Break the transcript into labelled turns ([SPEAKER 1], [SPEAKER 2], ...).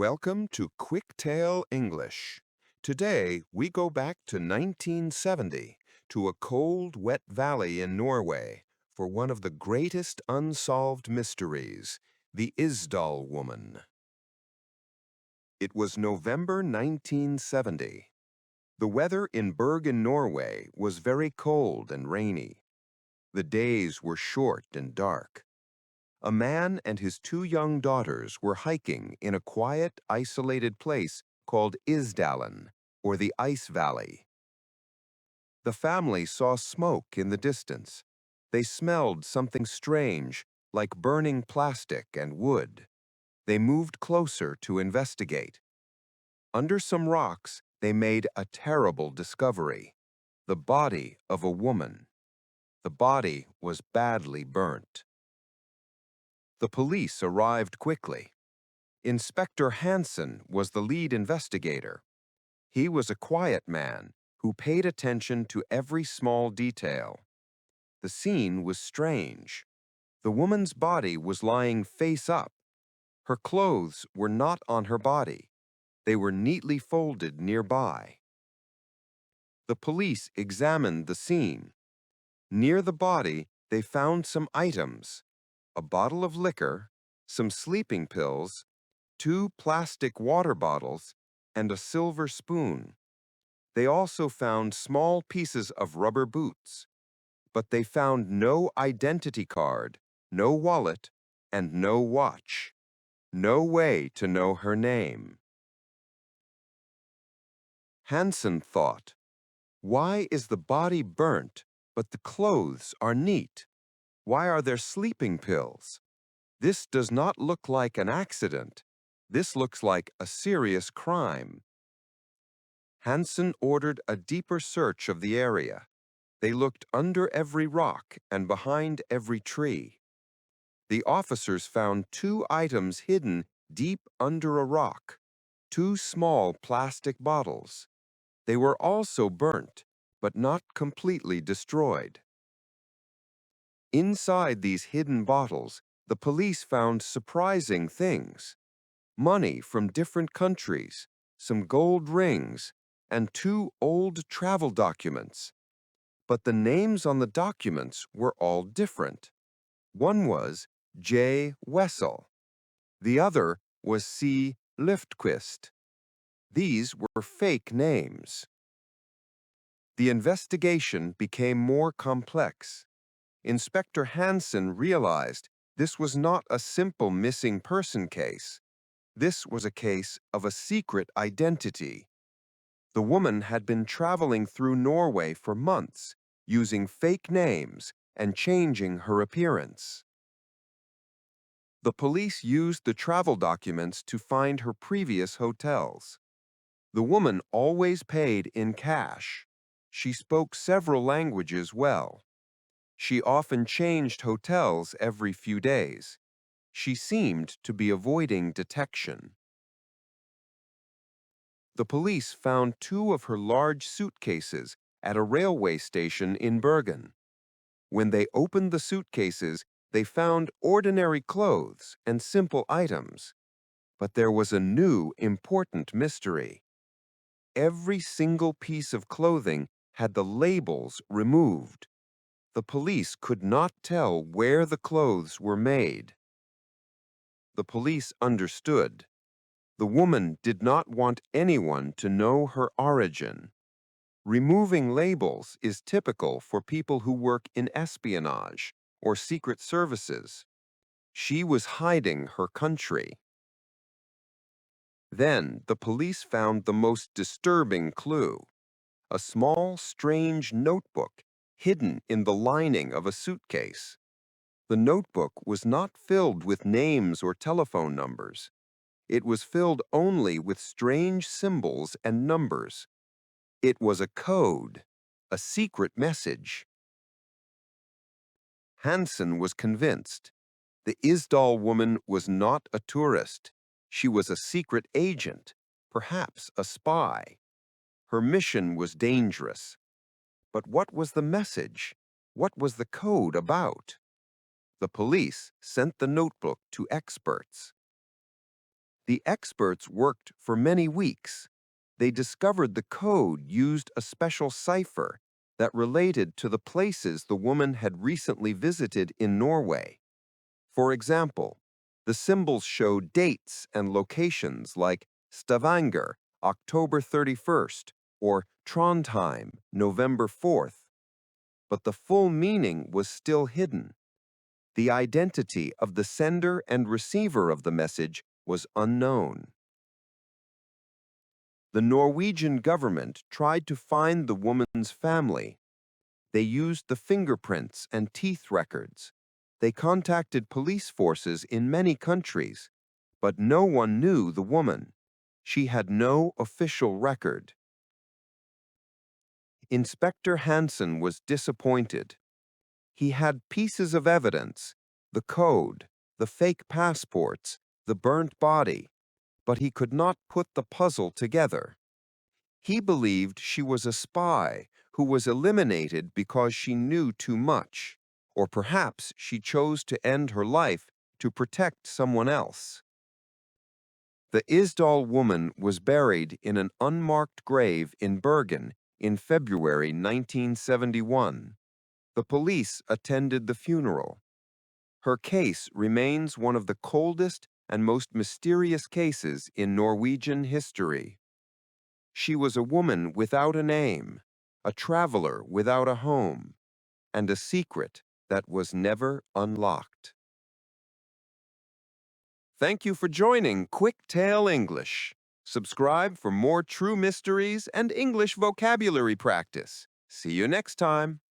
[SPEAKER 1] Welcome to QuickTale English. Today, we go back to 1970 to a cold, wet valley in Norway for one of the greatest unsolved mysteries, the Isdal Woman. It was November 1970. The weather in Bergen, Norway was very cold and rainy. The days were short and dark. A man and his two young daughters were hiking in a quiet, isolated place called Isdalen, or the Ice Valley. The family saw smoke in the distance. They smelled something strange, like burning plastic and wood. They moved closer to investigate. Under some rocks, they made a terrible discovery: the body of a woman. The body was badly burnt. The police arrived quickly. Inspector Hanssen was the lead investigator. He was a quiet man who paid attention to every small detail. The scene was strange. The woman's body was lying face up. Her clothes were not on her body. They were neatly folded nearby. The police examined the scene. Near the body, they found some items: a bottle of liquor, some sleeping pills, two plastic water bottles, and a silver spoon. They also found small pieces of rubber boots, but they found no identity card, no wallet, and no watch. No way to know her name. Hansen thought, "Why is the body burnt, but the clothes are neat? Why are there sleeping pills? This does not look like an accident. This looks like a serious crime." Hansen ordered a deeper search of the area. They looked under every rock and behind every tree. The officers found two items hidden deep under a rock: two small plastic bottles. They were also burnt, but not completely destroyed. Inside these hidden bottles, the police found surprising things: money from different countries, some gold rings, and two old travel documents. But the names on the documents were all different. One was J. Wessel. The other was C. Liftquist. These were fake names. The investigation became more complex. Inspector Hanssen realized this was not a simple missing person case. This was a case of a secret identity. The woman had been traveling through Norway for months, using fake names and changing her appearance. The police used the travel documents to find her previous hotels. The woman always paid in cash. She spoke several languages well. She often changed hotels every few days. She seemed to be avoiding detection. The police found two of her large suitcases at a railway station in Bergen. When they opened the suitcases, they found ordinary clothes and simple items. But there was a new, important mystery. Every single piece of clothing had the labels removed. The police could not tell where the clothes were made. The police understood. The woman did not want anyone to know her origin. Removing labels is typical for people who work in espionage or secret services. She was hiding her country. Then the police found the most disturbing clue: a small, strange notebook hidden in the lining of a suitcase. The notebook was not filled with names or telephone numbers. It was filled only with strange symbols and numbers. It was a code, a secret message. Hansen was convinced. The Isdal woman was not a tourist. She was a secret agent, perhaps a spy. Her mission was dangerous. But what was the message? What was the code about? The police sent the notebook to experts. The experts worked for many weeks. They discovered the code used a special cipher that related to the places the woman had recently visited in Norway. For example, the symbols showed dates and locations like Stavanger, October 31st, or Trondheim, November 4th. But the full meaning was still hidden. The identity of the sender and receiver of the message was unknown. The Norwegian government tried to find the woman's family. They used the fingerprints and teeth records. They contacted police forces in many countries, but no one knew the woman. She had no official record. Inspector Hanssen was disappointed. He had pieces of evidence, the code, the fake passports, the burnt body, but he could not put the puzzle together. He believed she was a spy who was eliminated because she knew too much, or perhaps she chose to end her life to protect someone else. The Isdal woman was buried in an unmarked grave in Bergen in February 1971. The police attended the funeral. Her case remains one of the coldest and most mysterious cases in Norwegian history. She was a woman without a name, a traveler without a home, and a secret that was never unlocked. Thank you for joining QuickTale English. Subscribe for more true mysteries and English vocabulary practice. See you next time.